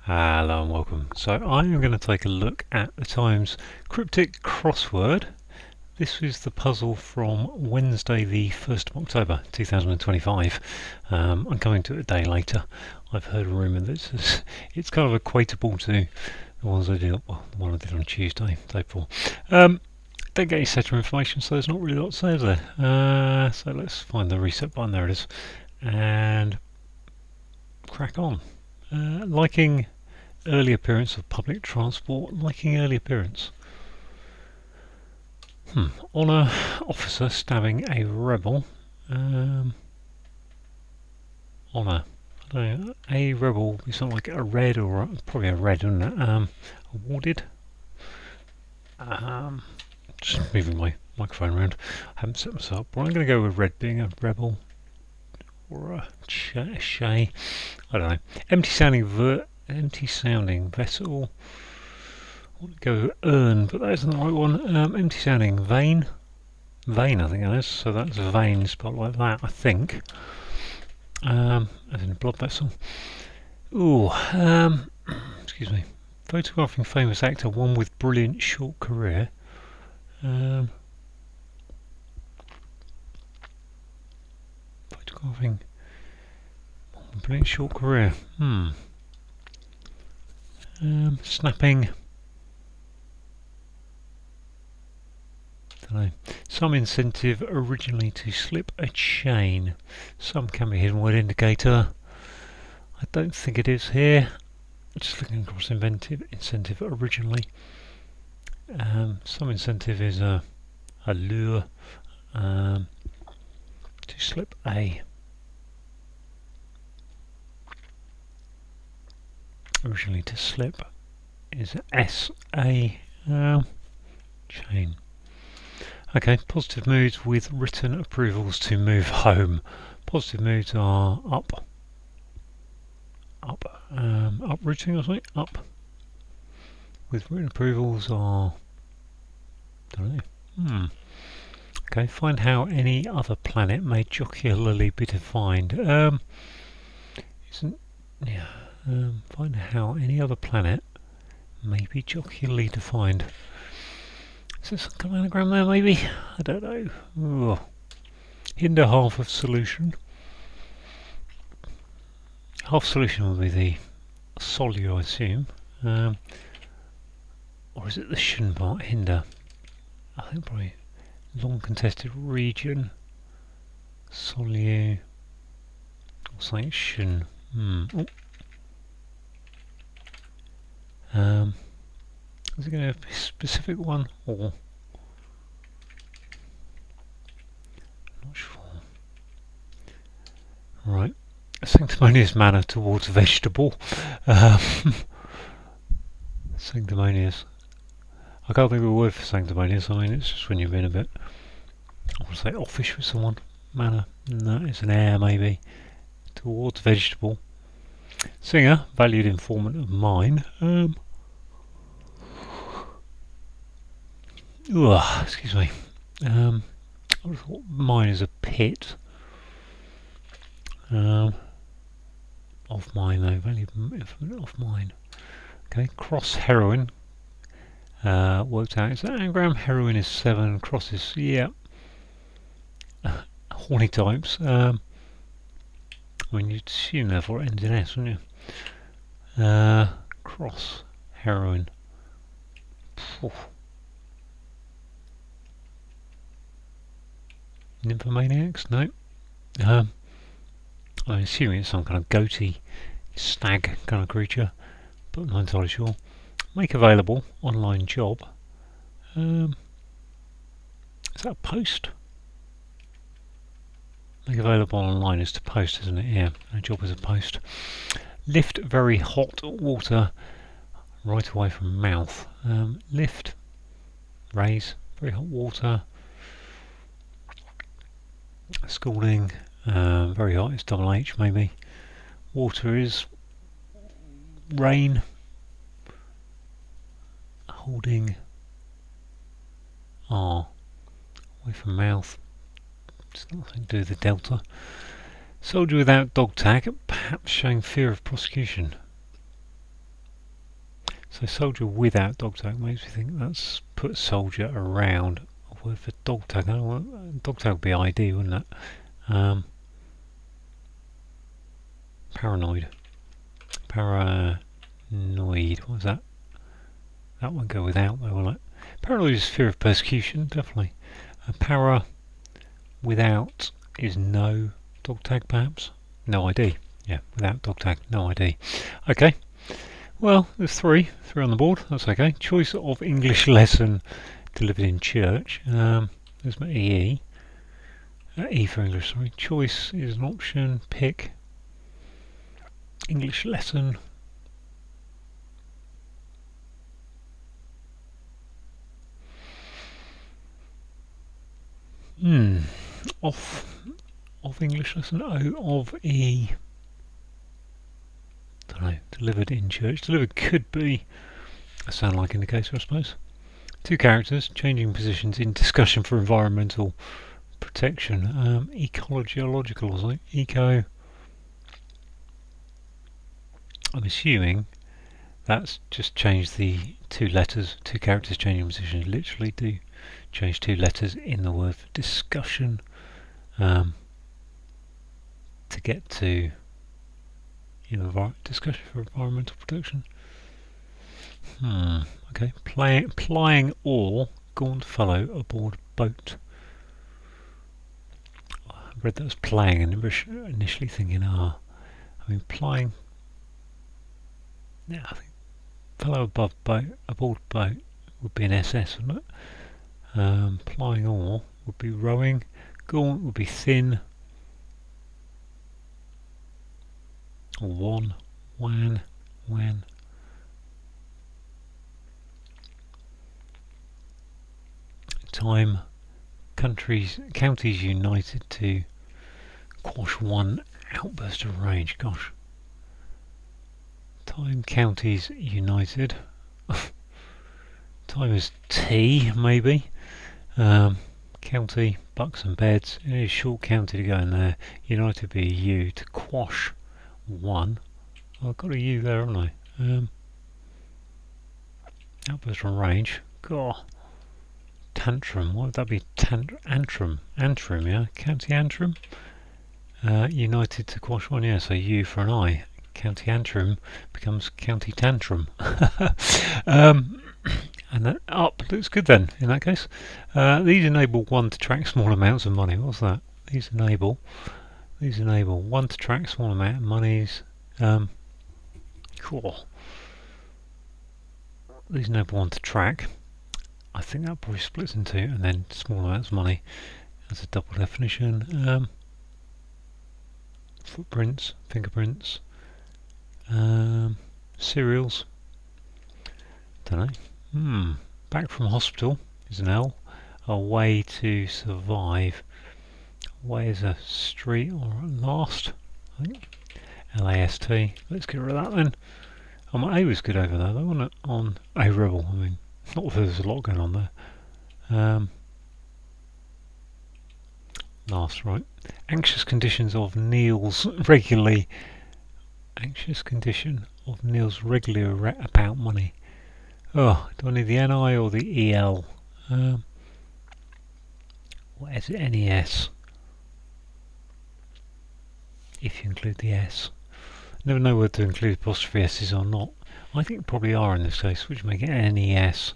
Hello and welcome. So I'm going to take a look at the Times Cryptic crossword. This is the puzzle from Wednesday the 1st of October 2025. I'm coming to it a day later. I've heard a rumour that it's kind of equatable to the ones I did, well, the one I did on Tuesday, day before. Don't get any set of information, so there's not really a lot to say, is there? So let's find the reset button, there it is, and crack on. Liking early appearance of public transport, liking early appearance. Honour officer stabbing a rebel. Honour. I don't know, a rebel is not like a red or probably a red, isn't it? Awarded. Just moving my microphone around. I haven't set myself up. Well, I'm going to go with red being a rebel or a shay. I don't know. Empty sounding vessel. I want to go urn, but that isn't the right one. Empty sounding vein. Vein, I think that is. So that's vein spelled like that, I think. As in a blood vessel. Ooh, excuse me. Photographing famous actor, one with brilliant short career. Photographing one with brilliant short career. Snapping. Don't know. Some incentive originally to slip a chain. Some can be hidden word indicator. I don't think it is here. Just looking across incentive originally. Some incentive is a lure to slip a. Originally to slip is S-A chain. Okay, positive moods with written approvals to move home. Positive moods are uprooting or something, up. With written approvals are, don't know. Okay, find how any other planet may jocularly be defined. Find how any other planet may be jocularly defined. Is there some kind of anagram there, maybe? I don't know. Ooh. Hinder half of solution. Half solution will be the solue, I assume. Or is it the shun part? Hinder. I think probably long contested region. Solue. Or something shun. Is it going to be a specific one or? Not sure. Right. A sanctimonious manner towards vegetable. Sanctimonious. I can't think of a word for sanctimonious. I mean, it's just when you've been a bit, I want to say offish with someone. Manner. No, it's an air maybe. Towards vegetable. Singer, valued informant of mine. Excuse me. I would have thought mine is a pit. Of mine though, valued informant of mine. Okay, cross heroin. Worked out. Is that anagram? Heroin is 7. Cross is, yeah. Horny types. I mean, you'd assume therefore it ends in S, wouldn't you? Cross heroin. Nymphomaniacs? No. I'm assuming it's some kind of goatee stag kind of creature, but I'm not entirely sure. Make available online job. Is that a post? Make available online is to post, isn't it? Yeah, a job is a post. Lift very hot water right away from mouth. Lift, raise very hot water. Scalding, very hot, it's double H maybe. Water is rain. Holding R away from mouth. It's nothing to do with the delta. Soldier without dog tag, perhaps showing fear of prosecution. So soldier without dog tag makes me think that's put soldier around a word for dog tag. Dog tag would be ID, wouldn't it? Paranoid. Paranoid. What was that? That won't go without though, will it? Paranoid is fear of persecution, definitely. Para without is no dog tag, perhaps? No ID. Yeah, without dog tag, no ID. Okay. Well, there's three on the board. That's okay. Choice of English lesson delivered in church. There's my EE. E for English, sorry. Choice is an option. Pick. English lesson. Of English lesson. O of E. Don't know. Delivered in church. Delivered could be a sound like indicator, I suppose. Two characters changing positions in discussion for environmental protection. Ecological or something. Eco. I'm assuming that's just changed the two letters, two characters changing position. Literally do change two letters in the word for discussion to get to discussion for environmental protection. Okay. Plying oar, gaunt fellow aboard boat. I read that as playing and initially thinking, plying. Yeah, I think fellow aboard boat would be an SS, wouldn't it? Plying oar would be rowing. Gaunt would be thin. Or wan. Time, counties united to quash one outburst of rage. Gosh. Time, counties united. Time is T, maybe. County, bucks and beds. It is short county to go in there. United be a U to quash one. Oh, I've got a U there, haven't I? Outburst from range. God. Tantrum. What would that be? Antrim. Antrim, yeah. County Antrim. United to quash one, yeah. So U for an I. County Antrim becomes County Tantrum. And that up looks good then, in that case. These enable one to track small amounts of money. What's that? These enable one to track small amount of monies. Cool. These enable one to track. I think that probably splits in two, and then small amounts of money. That's a double definition. Footprints, fingerprints, cereals. Don't know. Back from hospital is an L. A way to survive. Way is a street or a last, I think. LAST. Let's get rid of that then. My A was good over there though, wasn't it? On A Rebel, not that there's a lot going on there. Last, right. Anxious conditions of Neil's regularly. Anxious condition of Neil's regularly about money. Oh, do I need the NI or the EL? What is it? NES. If you include the S. Never know whether to include apostrophe S's or not. I think probably are in this case, which make it NES.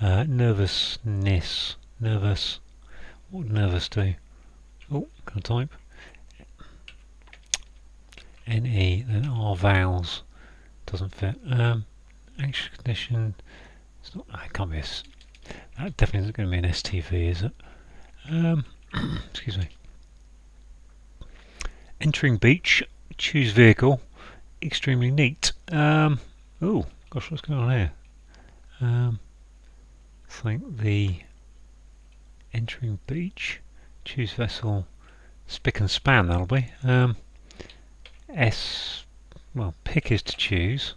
Nervousness. Nervous. What would nervous do? Oh, can I type? NE, then R vowels. Doesn't fit. Anxious condition. It's not. It can't be a. That definitely isn't going to be an STV, is it? Excuse me. Entering beach. Choose vehicle. Extremely neat. Oh, gosh, what's going on here? I think the entering beach. Choose vessel. Spick and span. That'll be. S. Well, pick is to choose.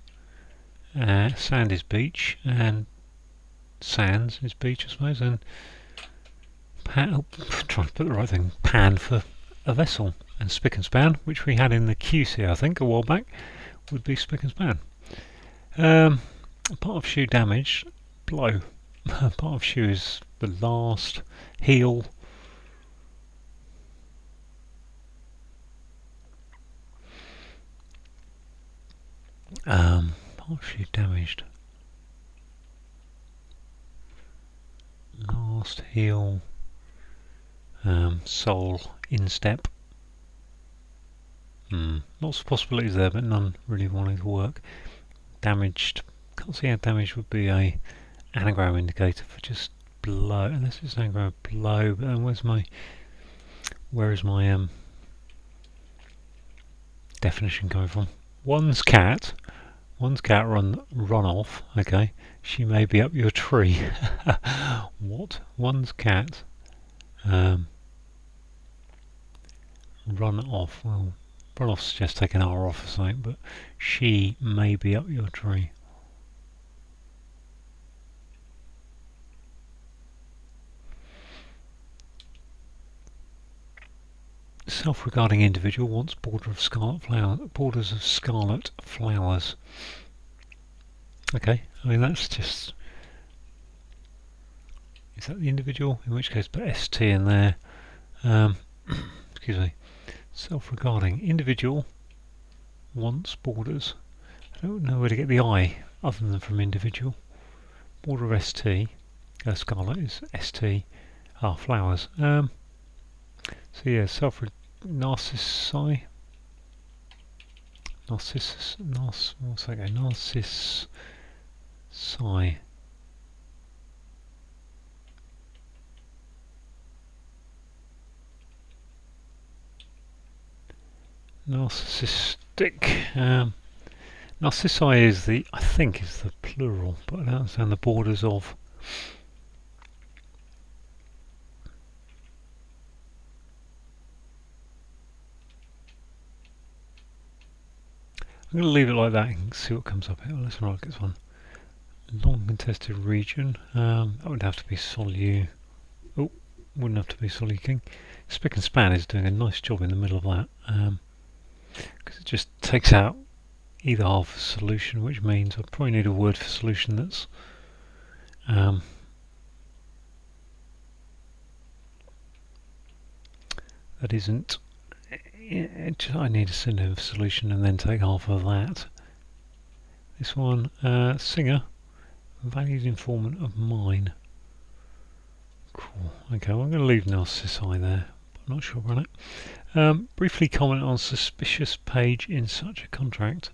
Sand is beach, and sands is beach, I suppose, and pan, trying to put the right thing, pan for a vessel, and spick and span, which we had in the QC, I think, a while back, would be spick and span. Part of shoe damaged. Blow. Part of shoe is the last. Heel. Part of shoe damaged. Last. Heel. Sole. Instep. Lots of possibilities there, but none really wanting to work. Damaged. Can't see how damaged would be a anagram indicator for just blow, unless it's an anagram of blow. But then where is my definition coming from? One's cat run off. Okay, she may be up your tree. What? One's cat run off. Well, run off suggests take an R off or something, but she may be up your tree. Self-regarding individual wants borders of scarlet flowers. Okay, I mean that's just. Is that the individual? In which case, put ST in there. Excuse me. Self-regarding individual wants borders. I don't know where to get the I other than from individual. Border of ST. Scarlet is ST. Flowers. So yeah, Narcissi. What's that go? Narcissi. Narcissistic. Narcissi is I think is the plural, but I don't understand the borders of. I'm going to leave it like that and see what comes up here. Let's have a look at this one. Long contested region. That would have to be Solu. Oh, wouldn't have to be Solu King. Spick and Span is doing a nice job in the middle of that. Because it just takes out either half of solution, which means I probably need a word for solution that's that isn't. I need a synonym for solution and then take half of that. This one, singer, valued informant of mine. Cool. Okay, well, I'm going to leave Narcissi there. I'm not sure about it. Briefly comment on suspicious page in such a contract.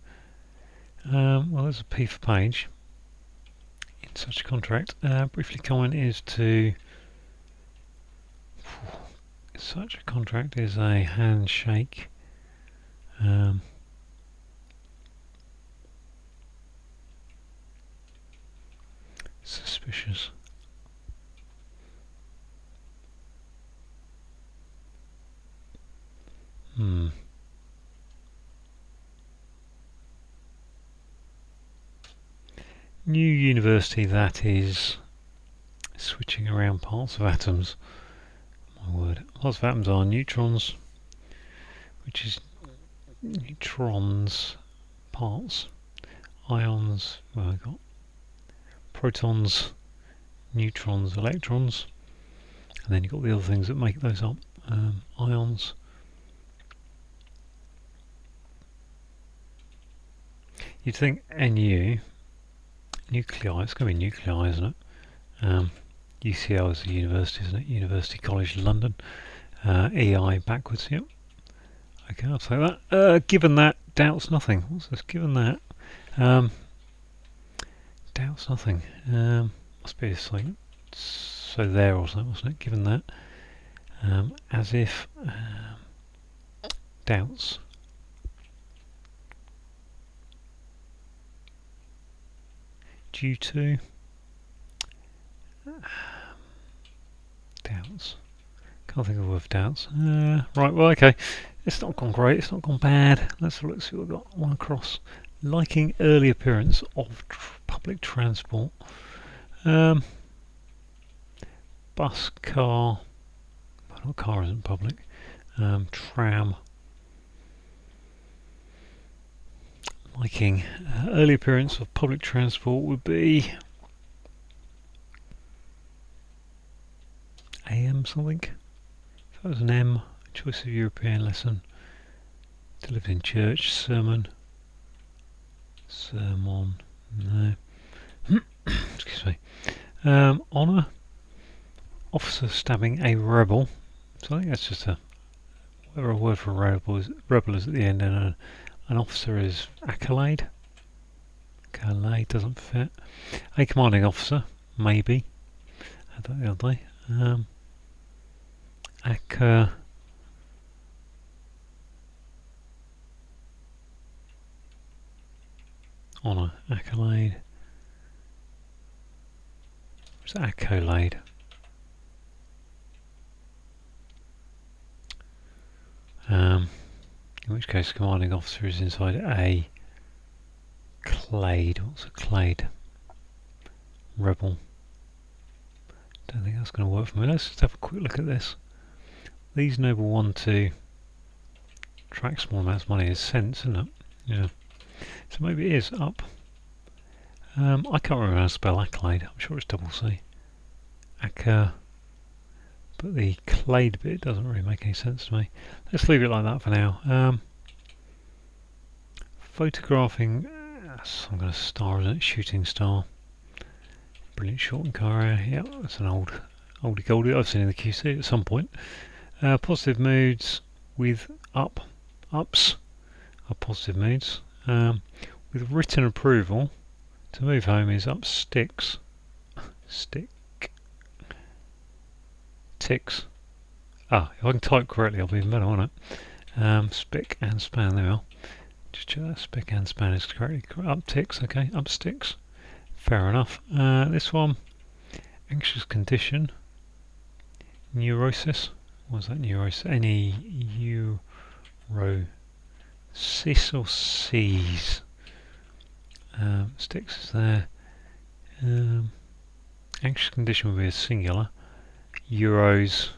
Well, there's a P for page in such a contract. Briefly comment is to. Such a contract is a handshake. Suspicious. New university that is switching around parts of atoms. My word. Parts of atoms are neutrons, which is neutrons, parts, ions, well, I've got protons, neutrons, electrons, and then you've got the other things that make those up. Ions. You'd think NU, nuclei, it's going to be nuclei, isn't it? UCL is a university, isn't it? University College London. EI backwards, yep. Okay, I'll say that. Given that, doubts nothing. What's this? Given that, doubts nothing. Must be something. So there or something, wasn't it? Given that, as if doubts. Due to doubts. Can't think of a word for doubts. Right, well, okay. It's not gone great, it's not gone bad. Let's have a look, see what we've got. One across. Liking early appearance of public transport. Bus, car. Well, car isn't public. Tram. liking. Early appearance of public transport would be AM something. If that was an M, choice of European lesson. Delivered in church, sermon. No. Excuse me. Honour, officer stabbing a rebel. So I think that's just whatever a word for rebel is at the end, and an officer is accolade. Accolade doesn't fit. A commanding officer, maybe. Had that the other day. Honour, accolade. What's accolade? In which case, commanding officer is inside a clade. What's a clade? Rebel. Don't think that's going to work for me. Let's just have a quick look at this. These noble want to track small amounts of money is cents, isn't it? Yeah. So maybe it is up. I can't remember how to spell accolade. I'm sure it's double C. But the clade bit doesn't really make any sense to me. Let's leave it like that for now. Photographing, I'm going to star, isn't it? Shooting star. Brilliant short and car area. Yeah, that's an oldie goldie I've seen in the QC at some point. Positive moods with ups are positive moods. With written approval, to move home is up sticks. Ticks. If I can type correctly, I'll be even better, won't it? Spick and span, there we are. Just check that spick and span is correctly up ticks, okay, up sticks. Fair enough. This one, anxious condition, neurosis. What's that neurosis? N-E-U-ro-sis or C's? Sticks is there. Anxious condition would be a singular. Euros.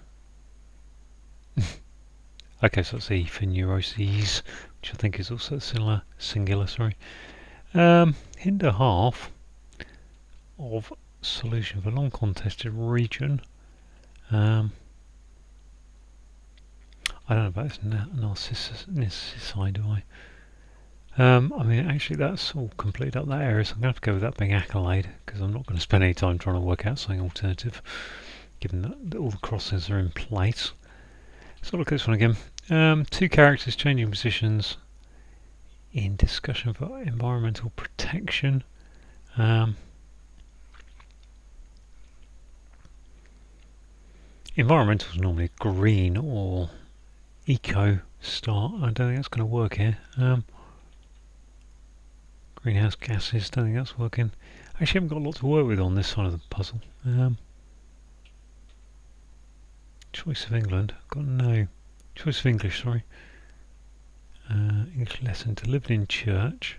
Okay, so that's E for neuroses, which I think is also singular. Sorry. Hinder half of solution for long contested region. I don't know about this narcissi, do I? I mean, actually, that's all completed up that area, so I'm going to have to go with that being accolade, because I'm not going to spend any time trying to work out something alternative, given that all the crosses are in place. So look at this one again. Two characters changing positions in discussion for environmental protection. Environmental is normally green or eco start. I don't think that's going to work here. Greenhouse gases, don't think that's working. Actually, haven't got a lot to work with on this side of the puzzle. Choice of England, got no. Choice of English, sorry. English lesson delivered in church.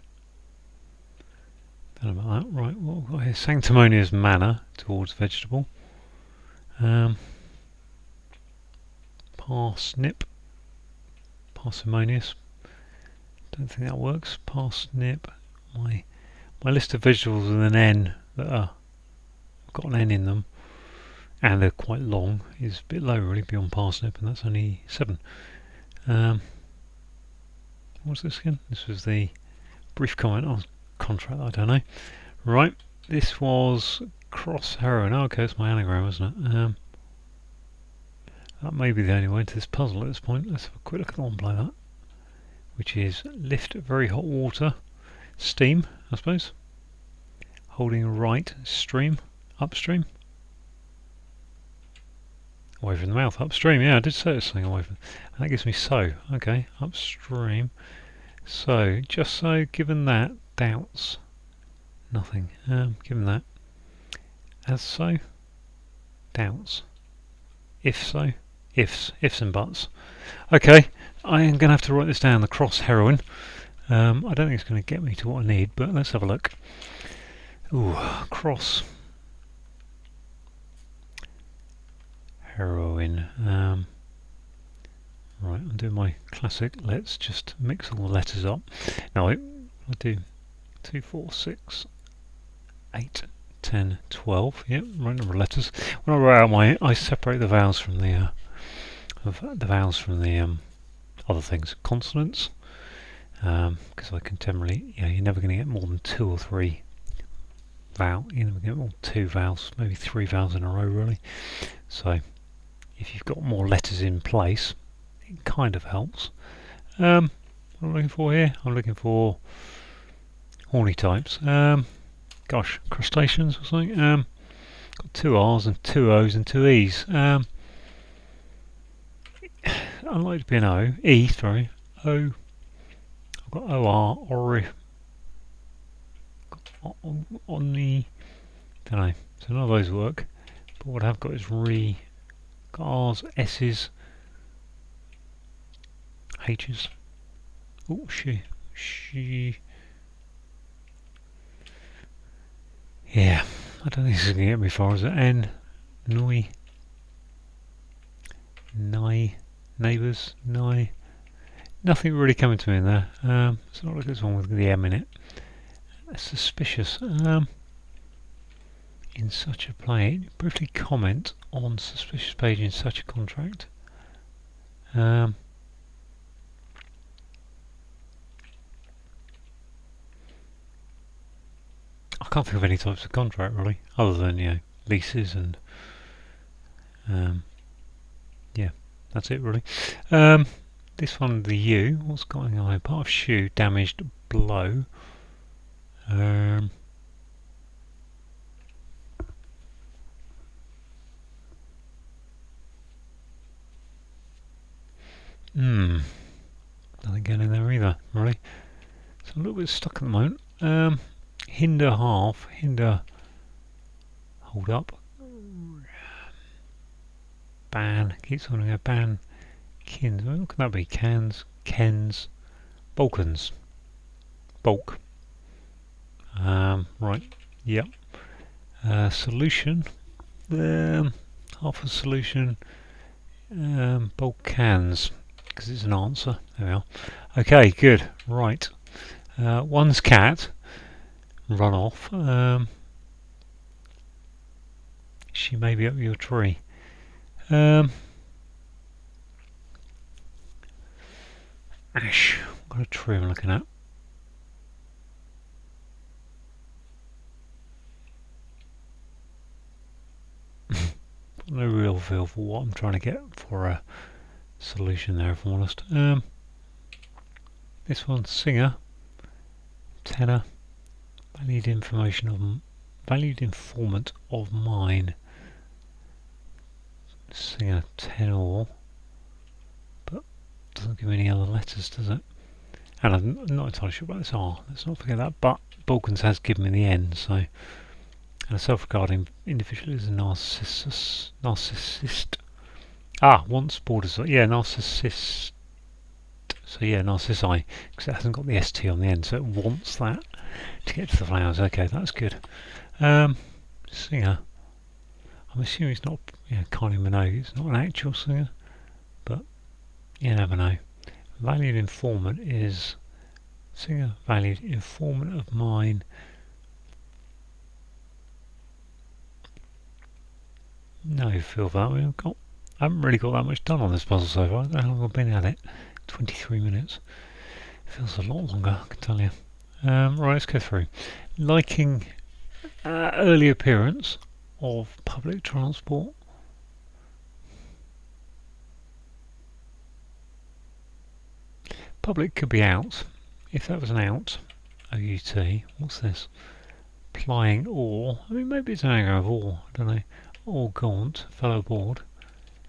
Don't know about that. Right, what we've got here? Sanctimonious manner towards vegetable. Parsnip. Parsimonious. Don't think that works. Parsnip. My list of vegetables with an N that are got an N in them, and they're quite long, is a bit low really beyond parsnip, and that's only 7. What's this again? This was the brief comment on contract, I don't know. Right, this was cross heroin. Oh, okay, it's my anagram, isn't it? That may be the only way into this puzzle at this point. Let's have a quick look at the one below that, which is lift very hot water, steam, I suppose. Holding right, stream, upstream. Away from the mouth, upstream. Yeah, I did say it's something away from. And that gives me so. Okay, upstream. So, just so, given that, doubts. Nothing. Given that. As so, doubts. If so, ifs and buts. Okay, I am going to have to write this down, the cross heroin. I don't think it's going to get me to what I need, but let's have a look. Ooh, cross heroin. Right, I'm doing my classic. Let's just mix all the letters up. Now, I do 2, 4, 6, 8, 10, 12. Yep, right number of letters. When I write out I separate the vowels from the other things, consonants, because I can generally, you're never going to get more than 2 or 3 vowels. You're never going to get more than 2 vowels, maybe 3 vowels in a row, really. So if you've got more letters in place, it kind of helps. What am I looking for here? I'm looking for horny types. Crustaceans or something. Got 2 R's and 2 O's and 2 E's. Unlikely to be an O. E, sorry. O. I've got OR, on the. Don't know. So none of those work. But what I've got is got R's, S's, H's. Oh, she. Yeah, I don't think this is going to get me far, is it? N, Noi, Nigh, neighbours, Nigh. Nothing really coming to me in there. Let's not look at this one with the M in it. Suspicious. In such a play, briefly comment on suspicious page in such a contract. I can't think of any types of contract really, other than leases and yeah, that's it really. This one, the U, what's going on here? Part of shoe damaged, blow. Nothing getting in there either, really. So a little bit stuck at the moment. Hinder half, hinder, hold up. Ban, keeps on going, ban, kins, what can that be? Cans, Kens, Balkans, bulk. Right, yep. Solution, half a solution, bulk cans, because it's an answer. There we are. Okay, good, right. One's cat, run off. She may be up your tree. Ash, what kind of tree am I looking at? No real feel for what I'm trying to get for a solution there, if I'm honest. This one, singer, tenor, valued informant of mine. Singer, tenor, but doesn't give me any other letters, does it? And I'm not entirely sure about this R. Let's not forget that. But Balkans has given me the N, so. And a self-regarding individual is a narcissist. Wants borders. Yeah, narcissist. So yeah, narcissi, because it hasn't got the ST on the end, so it wants that to get to the flowers. Okay, that's good. Singer. I'm assuming it's not Kylie Minogue. It's not an actual singer, but you never know. Valued informant is singer, valued informant of mine. No feel for that. I haven't really got that much done on this puzzle so far. I don't know how long I've been at it. 23 minutes. Feels a lot longer, I can tell you. Right, let's go through. Liking early appearance of public transport. Public could be out. If that was an out, O-U-T, what's this? Plying or, I mean maybe it's an anagram of or, I don't know. Or gaunt, fellow board.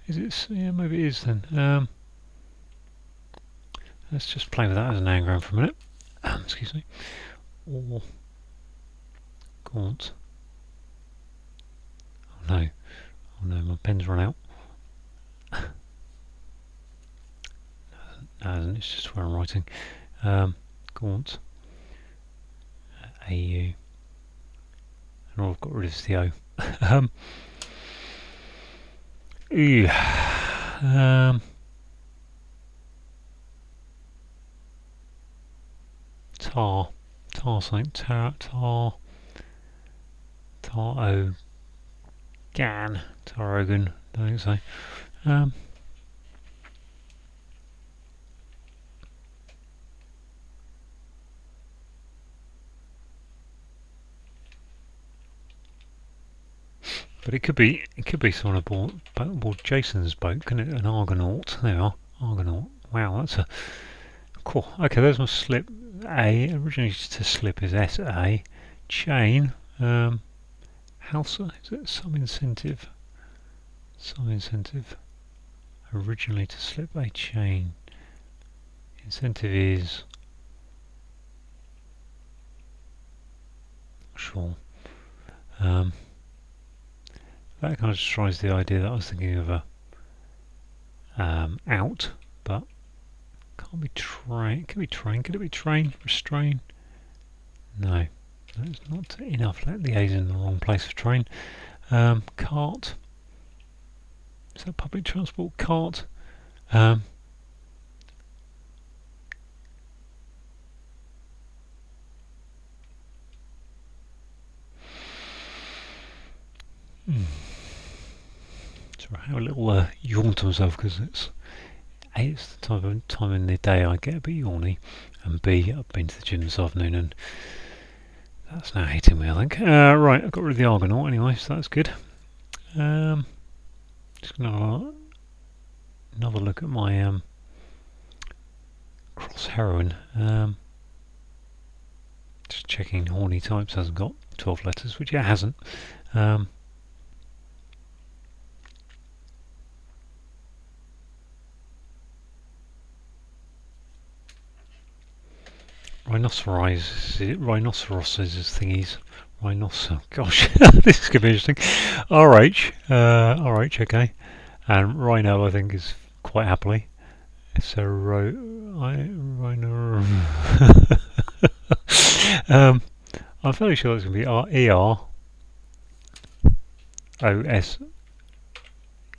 Is it? Yeah, maybe it is then. Let's just play with that as an anagram for a minute. Excuse me. Or gaunt. Oh no, my pen's run out. No, it's just where I'm writing. Gaunt. AU. And all I've got rid of is the O. Tar. tar something, tar o gan, tarogan, don't think so. But it could be someone aboard Jason's boat, couldn't it? An Argonaut. There we are, Argonaut. Wow, that's a cool. Okay, there's my slip. A originally to slip is SA. Chain. House. Is it some incentive? Some incentive. Originally to slip a chain. Incentive is sure. That kind of destroys the idea that I was thinking of a out, but can't be train. Could be train. Could it be train? Restrain? No, that's not enough. Let the A's in the wrong place for train. Cart. Is that public transport? Cart. So I have a little yawn to myself because it's A, it's the type of time in the day I get a bit yawny, and B, I've been to the gym this afternoon and that's now hitting me, I think. Right, I've got rid of the Argonaut anyway, so that's good. Just gonna another look at my cross heroine. Just checking Horny Types hasn't got 12 letters, which it hasn't. Rhinoceroses is thingies. Gosh, this is going to be interesting. RH, okay. And Rhino, I think, is quite happily. So, Rhino. I'm fairly sure it's going to be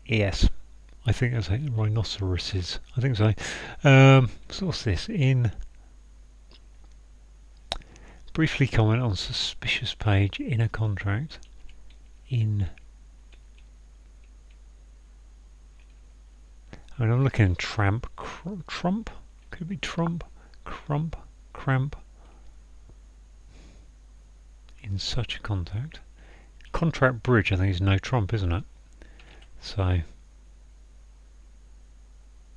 EROSES. I think that's like rhinoceroses. I think so. So what's this? Briefly comment on suspicious page in a contract. I'm looking tramp, trump. Could it be trump, crump, cramp. In such a contract. Contract bridge, I think, is no trump, isn't it? So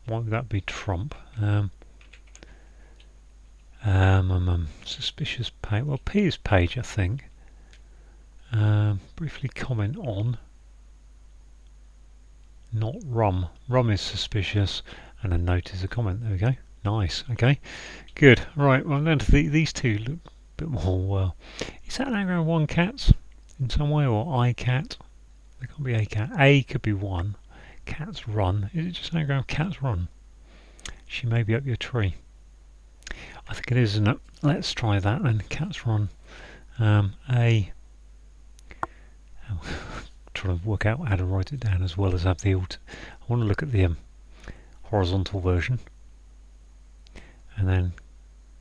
why would that be trump? Suspicious page. Well, P is page, I think. Briefly comment on. Not rum. Rum is suspicious, and a note is a comment. There we go. Nice. Okay. Good. Right. Well, then these two look a bit more. Well, is that an anagram one cats in some way, or I cat? There can't be a cat. A could be one. Cats run. Is it just an anagram cats run? She may be up your tree. I think it is, isn't it? Let's try that then. Cats run. Trying to work out how to write it down as well as have the alt. I want to look at the horizontal version. And then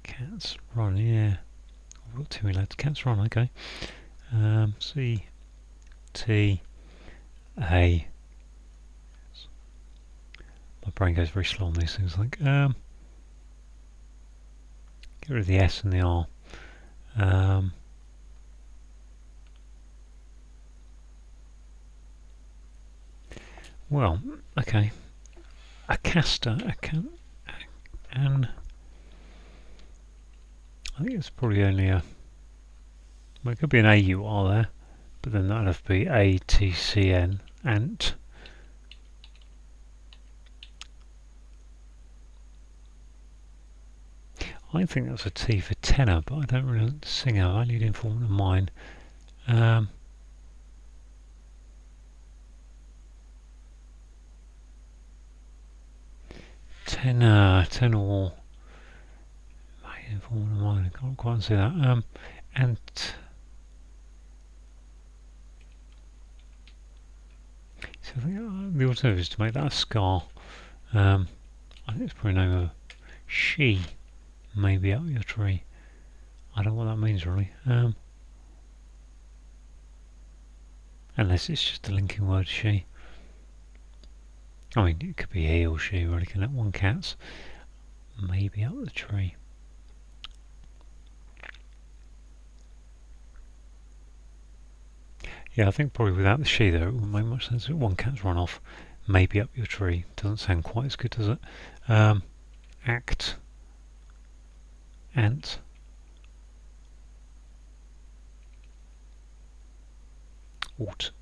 cats run, yeah. I've got too many letters. Cats run, okay. C T A. My brain goes very slow on these things. Like get rid of the S and the R. Well, okay. Acaster, and I think it's probably only a. Well, it could be an AUR there, but then that'd have to be ATCN, ant. I think that's a T for tenor, but I don't really sing out. I need informant of mine. Tenor. Informant of mine. I can't quite see that. Ant. So I think the alternative is to make that a scar. I think it's probably name of she. Maybe up your tree. I don't know what that means really. Unless it's just a linking word, she. I mean, it could be he or she, really, can it? One cat's maybe up the tree. Yeah, I think probably without the she there, it wouldn't make much sense. One cat's run off, maybe up your tree. Doesn't sound quite as good, does it? Act, ant, ought,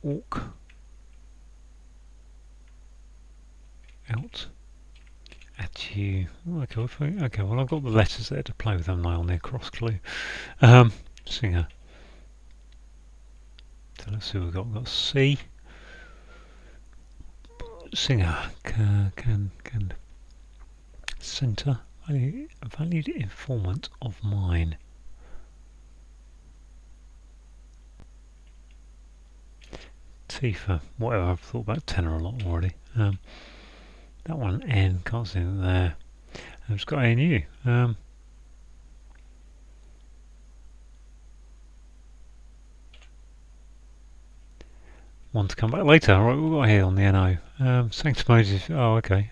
walk, out, at you. Okay, well I've got the letters there to play with, haven't I, on their cross clue. Singer. So let's see what we've got. We've got C. Singer. Can. Centre. A valued informant of mine. T for whatever. I've thought about tenor a lot already. That one N, can't see it there. I've just got A and U. One to come back later. Right, we've got here on the NO. Sanctimonious. Oh, okay.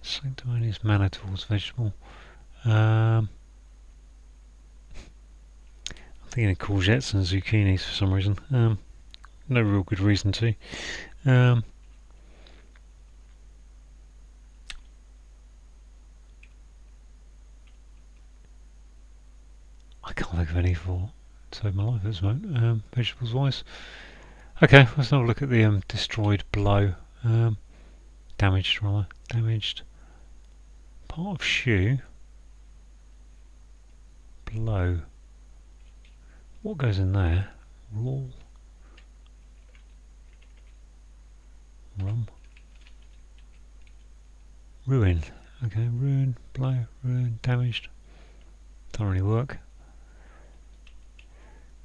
Sanctimonious manner towards vegetable. I'm thinking of courgettes and zucchinis for some reason. No real good reason to. I can't think of any for save my life at this moment. Vegetables wise. Okay, let's have a look at the destroyed below. Damaged rather. Damaged. Part of shoe. Below. What goes in there? Raw. Rum. Ruin. Okay, ruin, blow, ruin, damaged. Don't really work.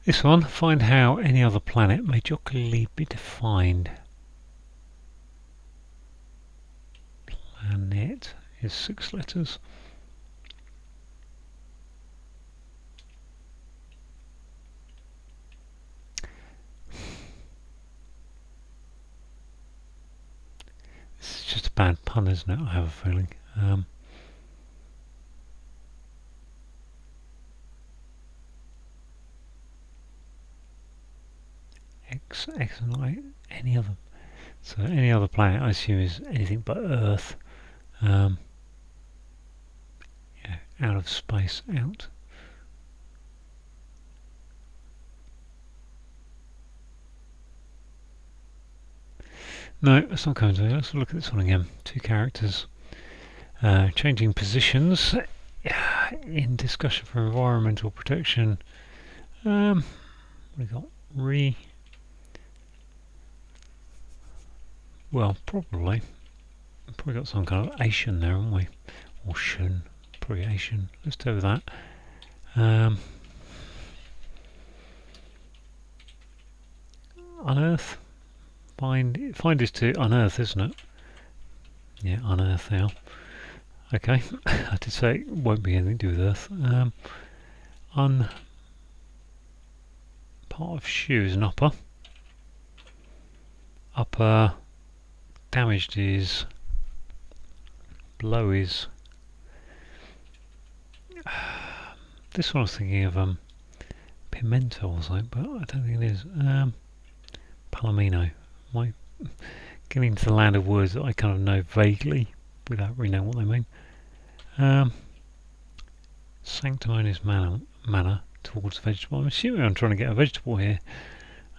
This one, find how any other planet may jocularly be defined. Planet is 6 letters. This is just a bad pun, isn't it? I have a feeling. X and I, any other. So any other planet, I assume, is anything but Earth. Yeah, out of space, out. No, that's not coming to me. Let's look at this one again. 2 characters. Changing positions in discussion for environmental protection. What we got? Well, probably got some kind of Asian there, haven't we? Or shun. Probably Asian. Let's do that. Unearth. Find is to unearth, isn't it? Yeah, unearth now. Okay, I did say it won't be anything to do with earth. Part of shoe is an upper. Upper. Damaged is. Below is. This one I was thinking of pimento or something, but I don't think it is. Palomino. Am I getting into the land of words that I kind of know vaguely without really knowing what they mean? Sanctimonious manner towards vegetable. I'm assuming I'm trying to get a vegetable here.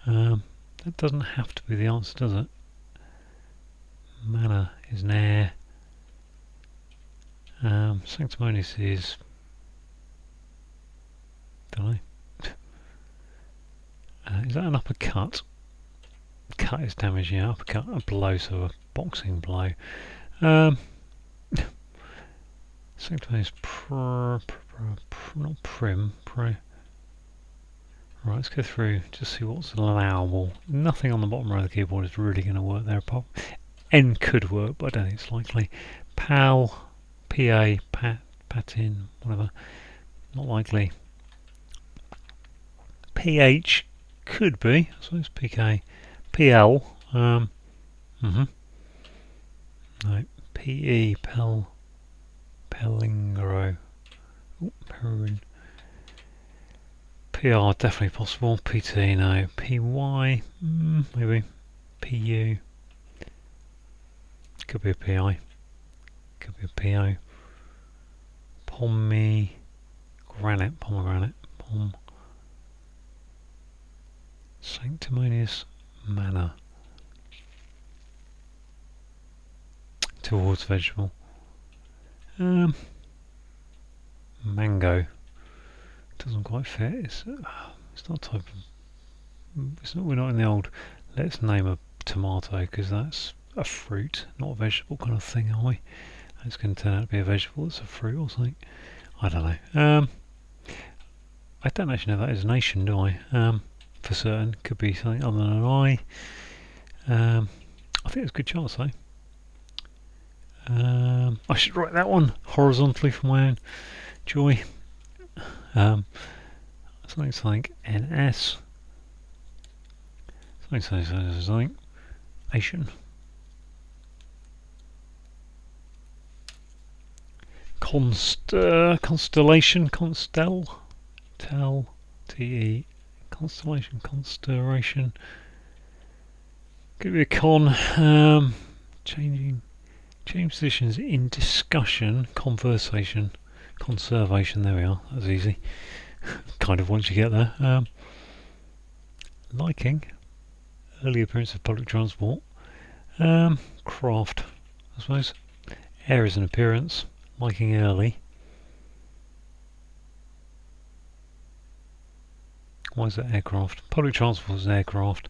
That doesn't have to be the answer, does it? Manner is an air. Sanctimonious is. Don't know. Is that an uppercut? Cut is damage, yeah. Uppercut, a blow, so a boxing blow. Sanctimonious not prim. Right, let's go through to see what's allowable. Nothing on the bottom row of the keyboard is really going to work there. N could work, but I don't think it's likely. PAL, PA, patin, whatever, not likely. PH could be, I suppose PK. PL, no. PE, Pelingro. Perin. PR definitely possible. PT no. PY maybe. PU could be a PI. Could be a PO. Pomegranate. Sanctimonious manner. Towards vegetable. Mango. Doesn't quite fit. It's not type of. We're not in the old. Let's name a tomato because that's a fruit, not a vegetable kind of thing, are we? It's going to turn out to be a vegetable. It's a fruit or something. I don't know. I don't actually know that is a nation, do I? For certain, could be something other than an I. I think it's a good chance though. I should write that one horizontally for my own joy. Something NS. Something Asian. Constellation, TE, constellation, constellation. Could be a change positions in discussion, conversation, conservation. There we are. That's easy. Kind of once you get there. Liking, early appearance of public transport. Craft, I suppose. Air is an appearance. Liking early. Why is that aircraft? Public transport is an aircraft.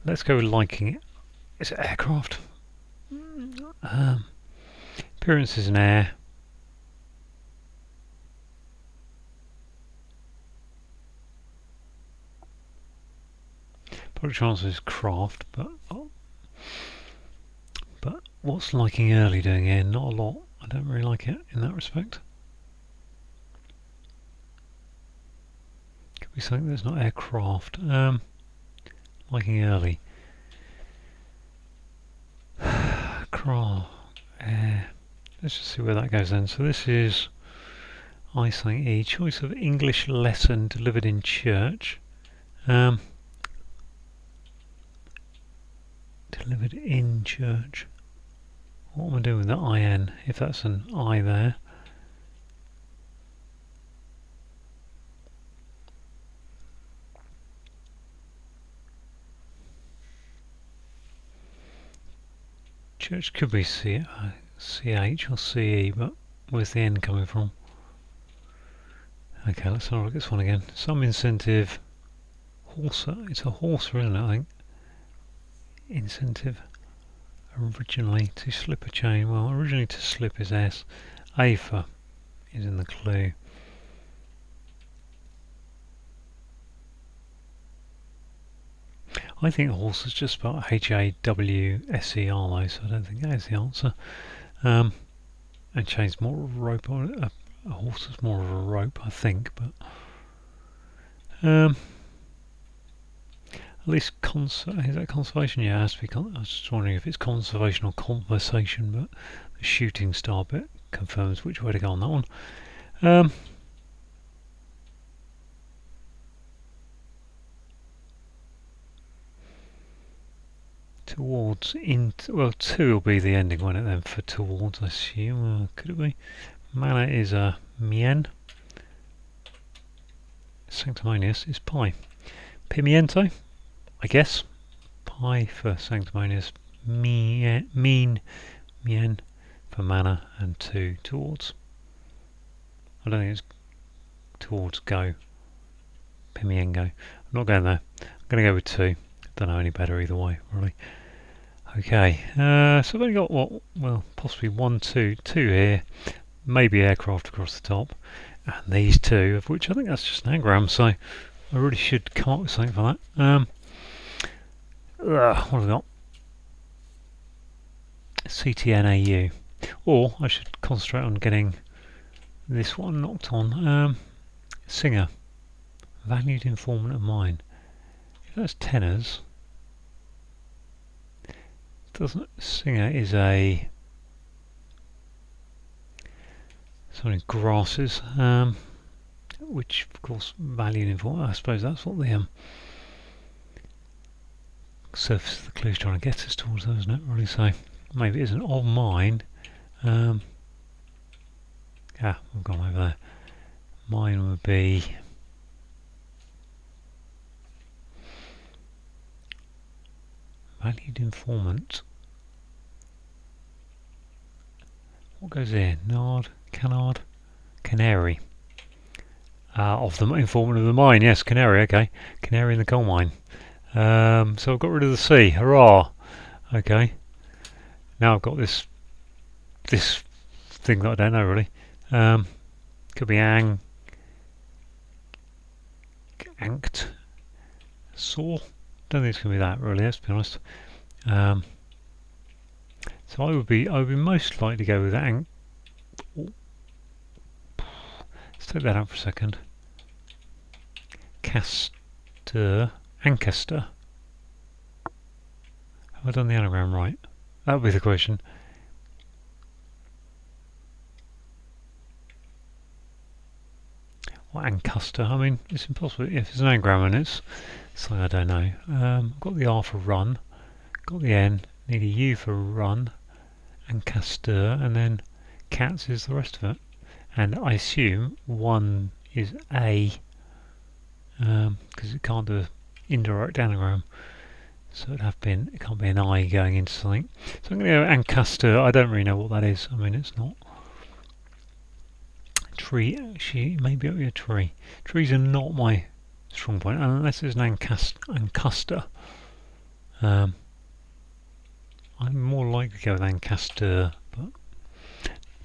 Let's go with liking it. Is it aircraft? Appearance is an air. Public transport is craft, but what's liking early doing here? Not a lot. I don't really like it in that respect. Could be something that's not aircraft. Liking early. Craft. Air. Let's just see where that goes then. So this is I saying E. Choice of English lesson delivered in church. Delivered in church. What am I doing with the IN? If that's an I there. Church could be CH or CE, but where's the N coming from? Okay, let's have a look at this one again. Some incentive. Horser. It's a horser, isn't it, I think? Incentive. Originally to slip a chain. Well, originally to slip is S. A for is in the clue. I think horse is just spelled HAWSER though, so I don't think that is the answer. And chain's more of a rope. A horse is more of a rope, I think, but at least is that conservation? Yeah, it has to be. I was just wondering if it's conservation or conversation, but the shooting star bit confirms which way to go on that one. Towards, well, 2 will be the ending, won't it then, for towards, I assume. Could it be? Manner is a mien. Sanctimonious is pie. Pimiento, I guess. Pie for sanctimonious. Mien for manner, and 2 towards. I don't think it's towards go. Pimiengo. I'm not going there. I'm going to go with 2. Don't know any better either way, really. Okay, so I've only got what? Well, possibly 1, 2 here. Maybe aircraft across the top. and these two, of which I think that's just an anagram, so I really should come up with something for that. What have we got? CTNAU. Or I should concentrate on getting this one knocked on. Singer. Valued informant of mine. If that's tenors, doesn't singer is a something grasses, which of course valued informant. I suppose that's what the surface of the clue is trying to get us towards, though, isn't it? Really, so maybe it isn't of mine. I've gone over there. Mine would be valued informant. What goes here? Nard, canard, canary. Of the informant of the mine, yes, canary. Okay, canary in the coal mine. So I've got rid of the C. Hurrah! Okay. Now I've got this thing that I don't know really. Could be anked, saw. Don't think it's gonna be that really. Let's be honest. So I would be most likely to go with ank. Let's take that out for a second. Ancaster. Have I done the anagram right? That would be the question. What Ancaster? I mean, it's impossible. If it's an anagram and it's something I don't know. I've got the R for run, got the N, need a U for run, Ancaster, and then cats is the rest of it. And I assume one is A, because it can't do an indirect anagram. So it can't be an I going into something. So I'm going to go Ancaster. I don't really know what that is. I mean, it's not. Tree, actually, maybe it'll be a tree. Trees are not my strong point, unless it's an Ancaster. I'm more likely to go with Ancaster, but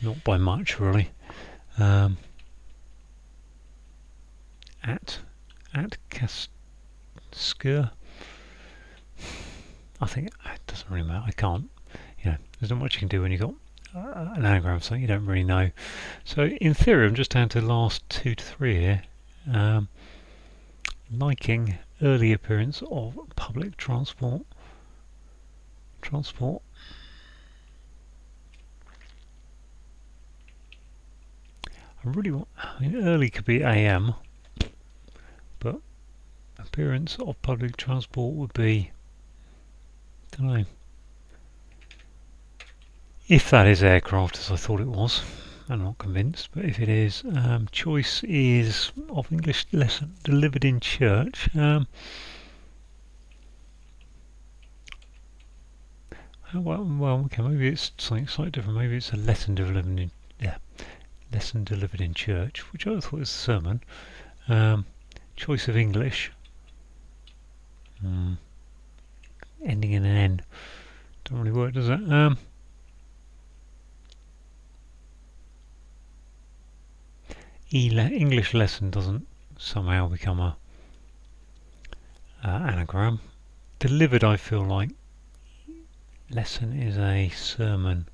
not by much, really. At Casker. I think it doesn't really matter. I can't. There's not much you can do when you've got an anagram, so you don't really know. So in theory, I'm just down to the last 2 to 3 here. Liking early appearance of public transport. Early could be AM, but appearance of public transport would be, don't know. If that is aircraft, as I thought it was, I'm not convinced, but if it is, choice is of English lesson delivered in church. Okay, maybe it's something slightly different. Maybe it's a lesson delivered in church, which I thought was a sermon. Choice of English, ending in an N. Don't really work, does it? English lesson doesn't somehow become a anagram. Delivered, I feel like lesson is a sermon.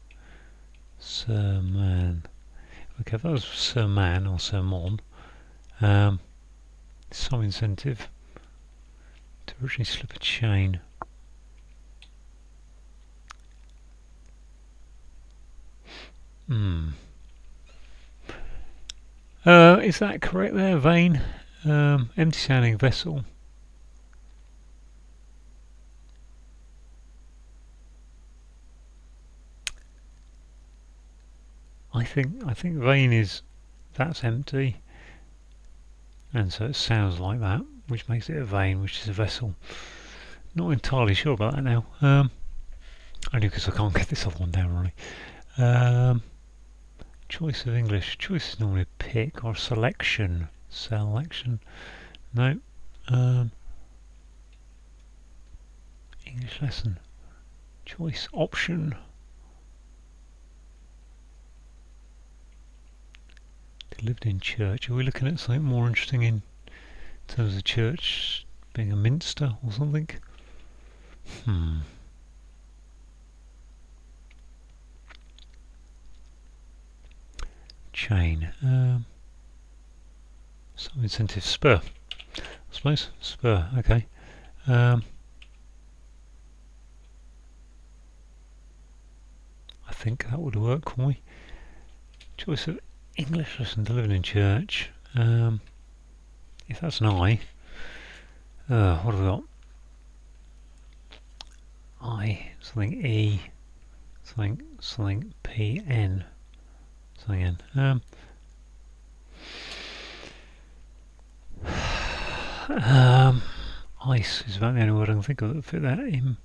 Okay, if that was sermon or sermon, some incentive to originally slip a chain. Is that correct there? Vein? Empty sounding vessel. I think vein that's empty, and so it sounds like that, which makes it a vein, which is a vessel. Not entirely sure about that now. Only because I can't get this other one down really. Choice of English. Choice is normally a pick or a selection. No. English lesson. Choice option. Lived in church. Are we looking at something more interesting in terms of church being a minster or something? Chain. Some incentive. Spur. I suppose. Spur. Okay. I think that would work for me. Choice of English lesson delivered in church. If that's an I, what have we got? I, something E, something P, N, something N. Ice is about the only word I can think of that fit that in.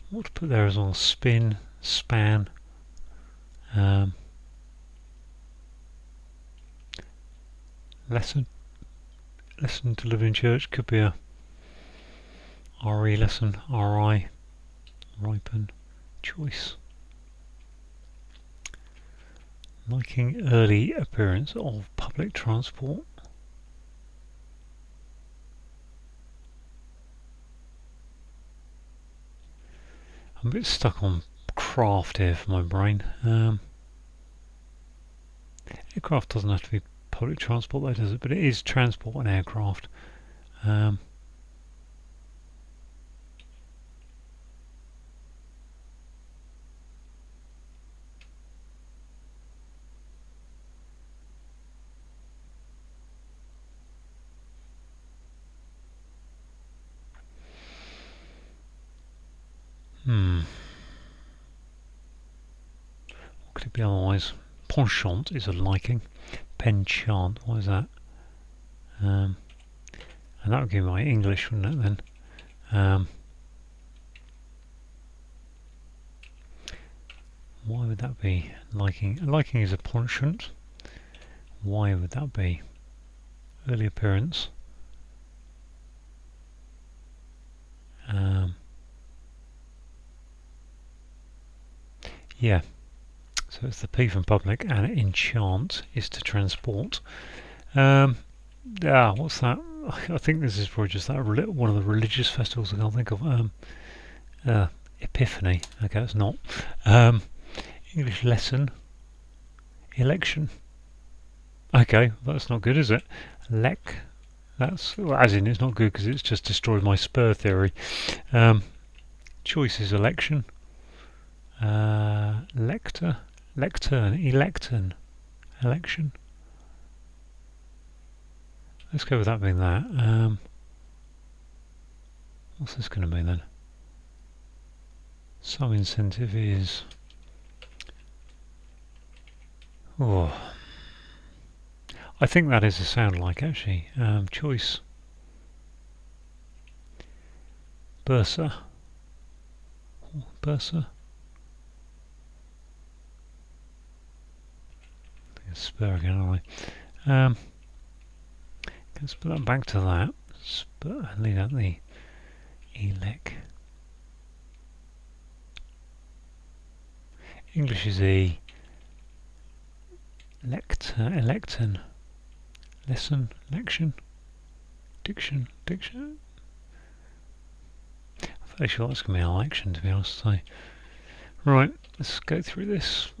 What to put there as well? Spin, span. Lesson delivered in church could be a RE lesson, RI, ripen, choice. Liking early appearance of public transport. I'm a bit stuck on craft here for my brain. Aircraft doesn't have to be public transport though, does it? But it is transport and aircraft. What could it be otherwise? Penchant is a liking. Penchant, what is that? And that would give my English, wouldn't it then? Why would that be? Liking. Liking is a penchant. Why would that be? Early appearance. Yeah. So it's the P from public, and enchant is to transport. What's that? I think this is probably just that one of the religious festivals I can't think of. Epiphany. Okay, it's not. English lesson. Election. Okay, that's not good, is it? That's as in it's not good because it's just destroyed my spur theory. Choice is election. Lectern, electern, election. Let's go with that being that. What's this going to be then? Some incentive is. Oh, I think that is a sound like actually. Choice. Bursa. Bursa. Spur again, aren't I? Let's put that back to that. Spur, leave out the elec. English is E. Electon. Lesson, lection. Diction. I'm fairly sure that's going to be an election, to be honest. So, right, let's go through this.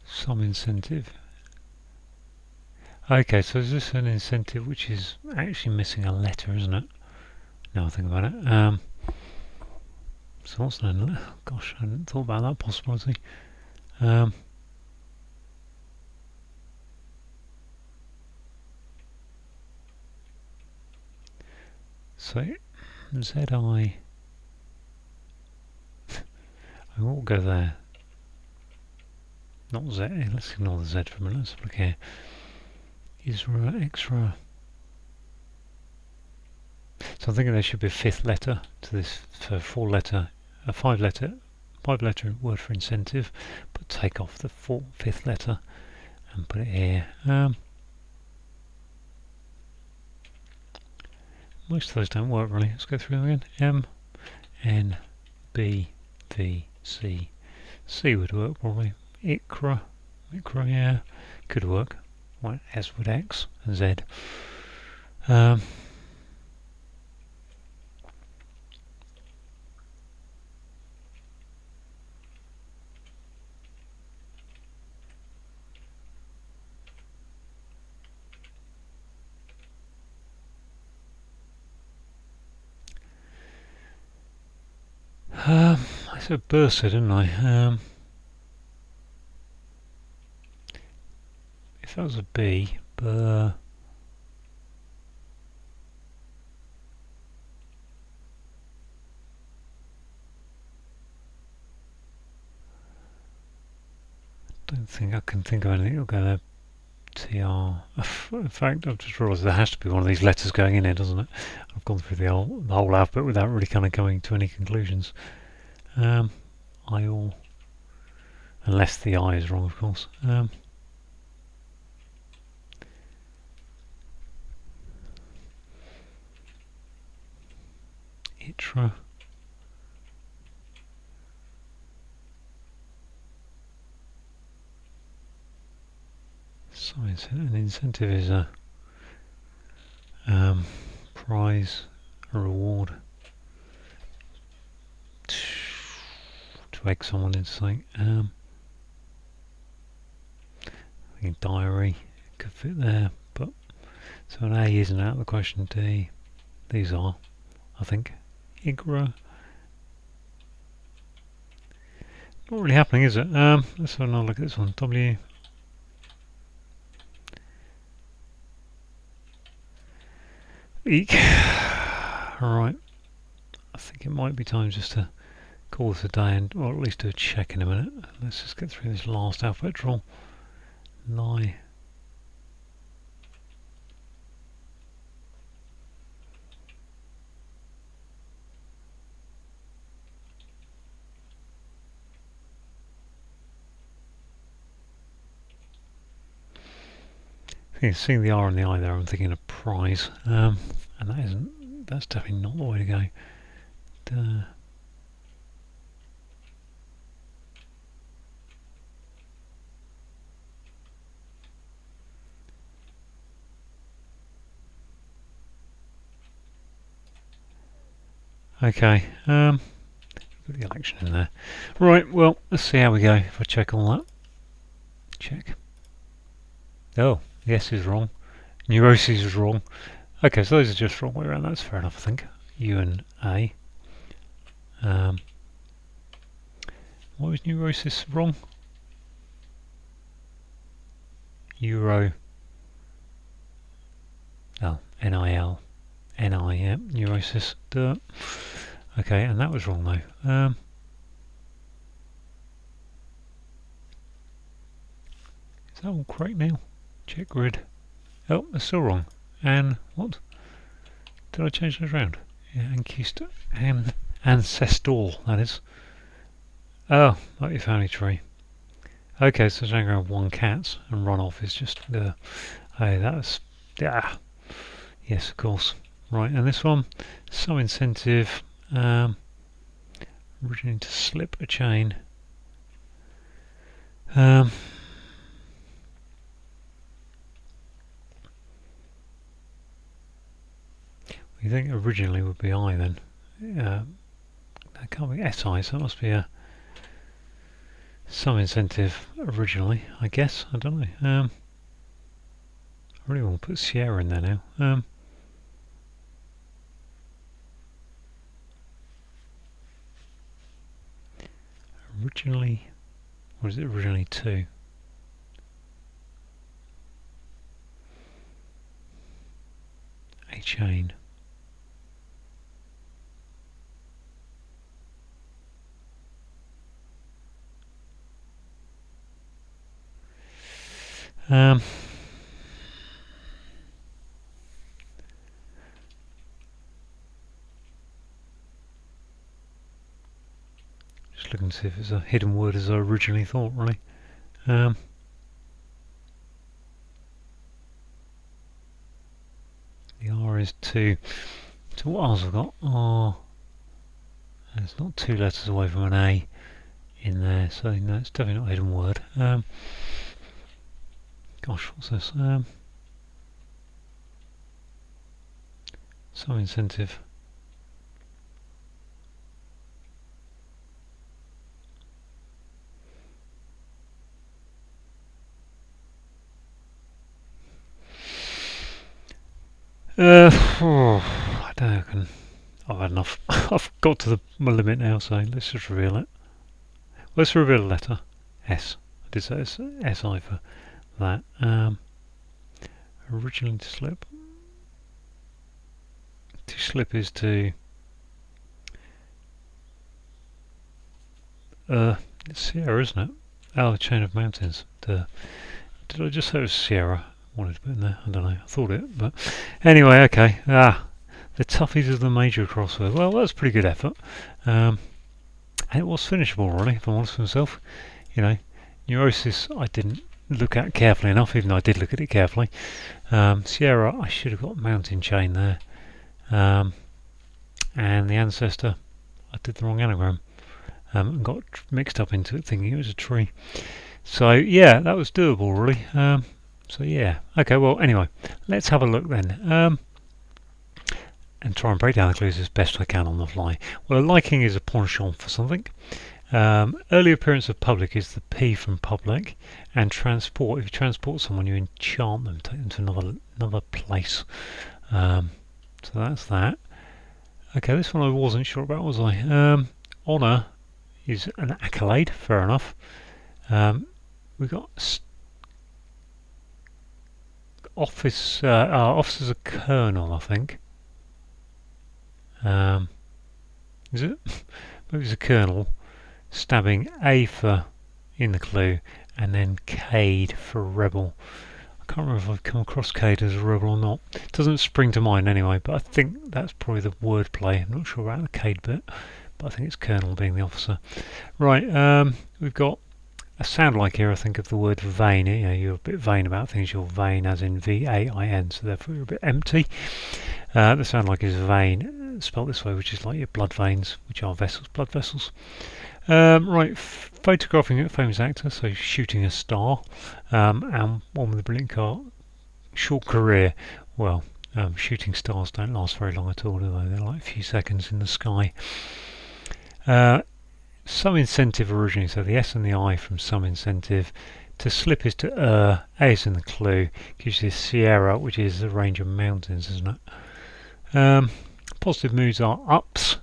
Some incentive. Okay, so is this an incentive which is actually missing a letter, isn't it? Now I think about it. So what's that? Gosh, I hadn't thought about that possibility. So ZI. I will go there. Not Z. Let's ignore the Z for a minute. Let's look here. Isra, extra. So I'm thinking there should be a fifth letter to this for 4-letter a five-letter word for incentive, but take off the fifth letter and put it here. Most of those don't work really. Let's go through them again. M, N, B, V, C. C would work probably. Ikra, yeah, could work. Right, S would X and Z. I said bursa, didn't I? If that was a B, don't think I can think of anything that'll go there. TR. In fact, I've just realised there has to be one of these letters going in here, doesn't it? I've gone through the whole alphabet without really kind of coming to any conclusions. IOR. Unless the I is wrong, of course. ITRA. So an incentive is a prize, a reward to egg someone into something. I think diary could fit there, but so an A isn't out of the question. D, these are, I think. IGRA. Not really happening, is it? Let's have another look at this one. W. Eek. Alright. I think it might be time just to call this a day and, or at least do a check in a minute. Let's just get through this last alphabet draw. Lie. I think seeing the R and the I there, I'm thinking of prize, and that's definitely not the way to go. Okay, put the election in there. Right, well, let's see how we go if I check all that. Check. Oh, yes is wrong. Neurosis is wrong. Okay, so those are just wrong way around. That's fair enough, I think. U and A. Why was neurosis wrong? Euro. Oh, NIL. NI, yeah, neurosis. Duh. Okay, and that was wrong though. Is that all correct now? Check grid. Oh, that's still wrong. And what? Did I change those around? Yeah, ancestral, that is. Oh, like your family tree. Okay, so I'm going to have one cat and run off is just the. Hey, that's. Yeah. Yes, of course. Right, and this one, some incentive. Originally to slip a chain. You think originally would be I then? That can't be SI, so it must be some incentive originally, I guess. I don't know. I really want to put Sierra in there now. Originally, what is it originally to? A chain. Just looking to see if it's a hidden word as I originally thought, really. The R is 2. So what else have I got? R. And it's not 2 letters away from an A in there, so no, it's definitely not a hidden word. Gosh, what's this? Some incentive. I don't know. I've had enough. I've got to my limit now, so let's just reveal it. Let's reveal a letter. S. I did say it's SI for that. Originally to slip. To slip is to it's Sierra, isn't it? Oh, the chain of mountains. Did I just say it was Sierra? I wanted to put in there. I don't know. I thought it, but anyway, okay. The toughies of the major crossword. Well, that's a pretty good effort. And it was finishable, really, if I'm honest with myself. You know, neurosis I didn't look at carefully enough, even though I did look at it carefully. Sierra, I should have got mountain chain there. And the ancestor, I did the wrong anagram. And got mixed up into it thinking it was a tree. So yeah, that was doable, really. So yeah, okay, well anyway, let's have a look then. And try and break down the clues as best I can on the fly. Well, a liking is a penchant for something. Early appearance of public is the P from public, and transport. If you transport someone, you enchant them, take them to another place. So that's that. Okay, this one I wasn't sure about, was I? Honour is an accolade. Fair enough. We've got office. Officer's a colonel, I think. Is it? Maybe it's a colonel. Stabbing, A for in the clue, and then Cade for rebel. I can't remember if I've come across Cade as a rebel or not. It doesn't spring to mind anyway, but I think that's probably the wordplay. I'm not sure about the Cade bit, but I think it's colonel being the officer. Right, we've got a sound like here, I think, of the word vain. You know, you're a bit vain about things. You're vain as in V-A-I-N, so therefore you're a bit empty. The sound like is vein, spelled this way, which is like your blood veins, which are vessels, blood vessels. Right, photographing a famous actor, so shooting a star, and one with a brilliant short career. Well, shooting stars don't last very long at all, do they? They're like a few seconds in the sky. Some incentive originally, so the S and the I from some incentive. To slip is to A is in the clue, gives you Sierra, which is a range of mountains, isn't it? Positive moods are ups,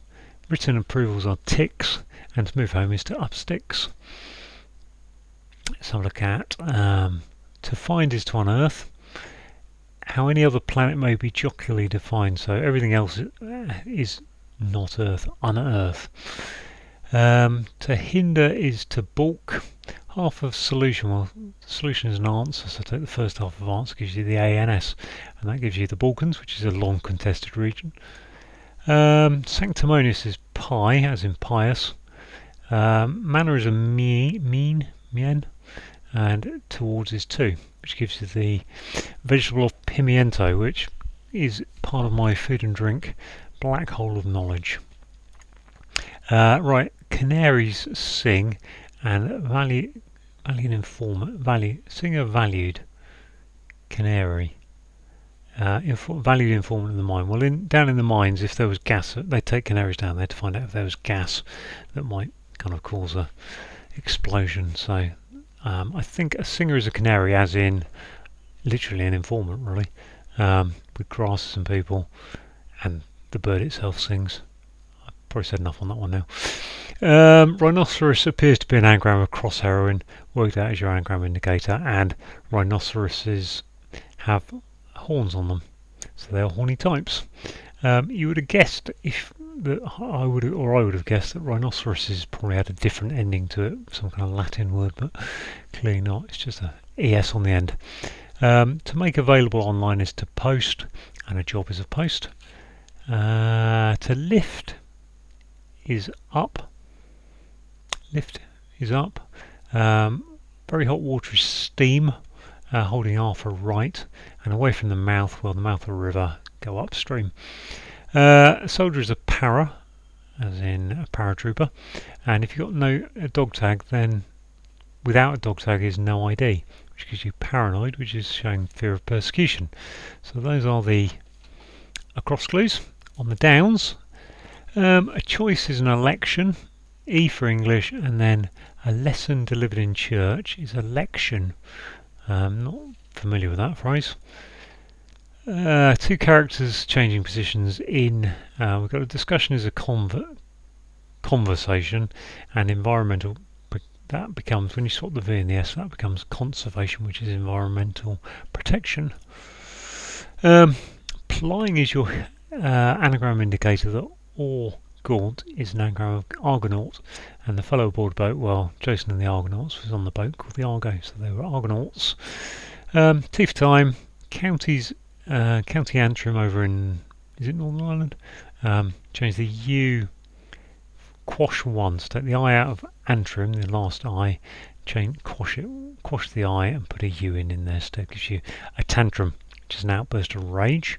written approvals are ticks, and to move home is to up sticks. Let's have a look at to find is to unearth. How any other planet may be jocularly defined, so everything else is not Earth, unearth. To hinder is to balk. Half of solution, well, solution is an answer, so take the first half of answer, gives you the ANS, and that gives you the Balkans, which is a long contested region. Sanctimonious is pi, as in pious. Manner is a mien, and towards is to, which gives you the vegetable of pimiento, which is part of my food and drink black hole of knowledge. Right, canaries sing, and valued informant, singer valued canary. Valued informant in the mine. Well, down in the mines, if there was gas, they'd take canaries down there to find out if there was gas that might kind of cause a explosion. So I think a singer is a canary, as in literally an informant, really, with grasses and people, and the bird itself sings. I've probably said enough on that one now. Rhinoceros appears to be an anagram of cross heroine, worked out as your anagram indicator, and rhinoceroses have horns on them, so they are horny types. You would have guessed I would have guessed that rhinoceroses probably had a different ending to it, some kind of Latin word, but clearly not. It's just a es on the end. To make available online is to post, and a job is a post. To lift is up, lift is up. Very hot water is steam, holding R for right, and away from the mouth, well, the mouth of a river, go upstream. A soldier is a para, as in a paratrooper, and if you've got no dog tag, then without a dog tag is no ID, which gives you paranoid, which is showing fear of persecution. So those are the across clues. On the downs, a choice is an election, E for English, and then a lesson delivered in church is election. Not familiar with that phrase. Two characters changing positions in. We've got a discussion is a conversation, and environmental. That becomes, when you swap the V and the S, that becomes conservation, which is environmental protection. Plying is your anagram indicator that or gaunt is an anagram of Argonaut, and the fellow aboard boat, well, Jason and the Argonauts was on the boat called the Argo, so they were Argonauts. T for time, counties, County Antrim over in, is it Northern Ireland? Change the U, quash 1, so take the I out of Antrim, the last I, quash the I and put a U in there, so it gives you a tantrum, which is an outburst of rage.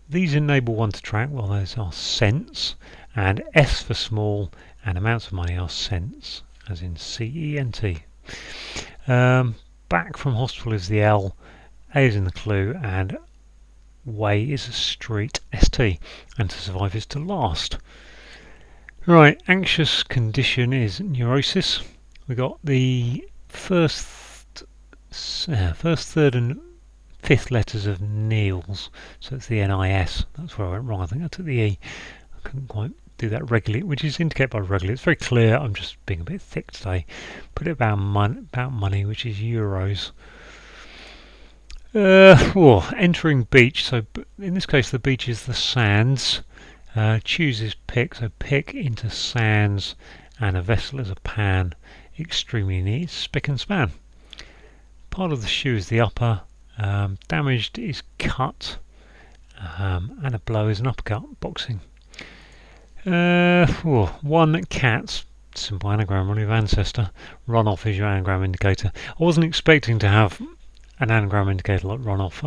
These enable one to track, well, those are cents, and S for small, and amounts of money are cents, as in C-E-N-T. Back from hospital is the L, A is in the clue, and way is a street, S-T, and to survive is to last. Right, anxious condition is neurosis. We got the first, third, and fifth letters of Niels, so it's the N-I-S. That's where I went wrong. I think I took the E. I couldn't quite do that regularly, which is indicated by regularly. It's very clear. I'm just being a bit thick today. Put it about money, which is euros. Entering beach. So in this case, the beach is the sands. Choose is pick, so pick into sands, and a vessel is a pan. Extremely neat, spick and span. Part of the shoe is the upper. Damaged is cut, and a blow is an uppercut, boxing. One cat, simple anagram really of ancestor. Run off is your anagram indicator. I wasn't expecting to have an anagram indicator like run off.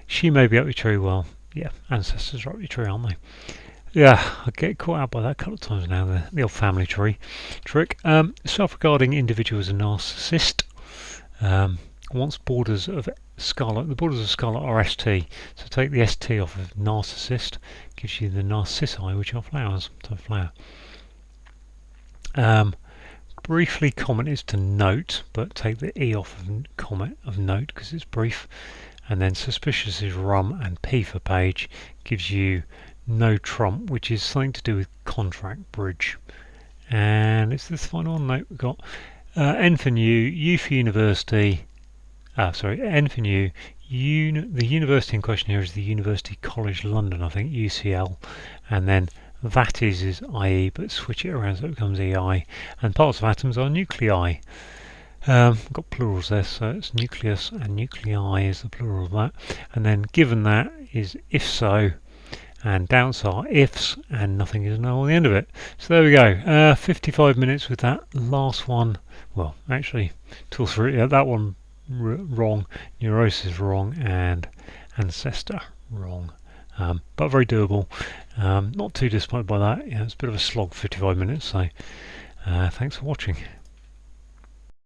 She may be up your tree, well, yeah, ancestors are up your tree, aren't they? Yeah, I get caught out by that a couple of times now, the old family tree trick. Self-regarding individual is a narcissist. Wants borders of scarlet. The borders of scarlet are ST, so take the ST off of narcissist, gives you the narcissi, which are flowers, so flower. Briefly comment is to note, but take the E off of comment of note because it's brief. And then suspicious is rum, and P for page gives you no trump, which is something to do with contract bridge. And it's this final note we've got. N for new, U for university. N for new. The university in question here is the University College London, I think, UCL. And then that is IE, but switch it around so it becomes EI. And parts of atoms are nuclei. I've got plurals there, so it's nucleus and nuclei is the plural of that. And then given that is if so, and doubts are ifs, and nothing is no on the end of it. So there we go. 55 minutes with that last one. Well, actually, 2 or 3. That one wrong, neurosis wrong, and ancestor wrong. But very doable. Not too disappointed by that. Yeah, it's a bit of a slog, 55 minutes. So thanks for watching.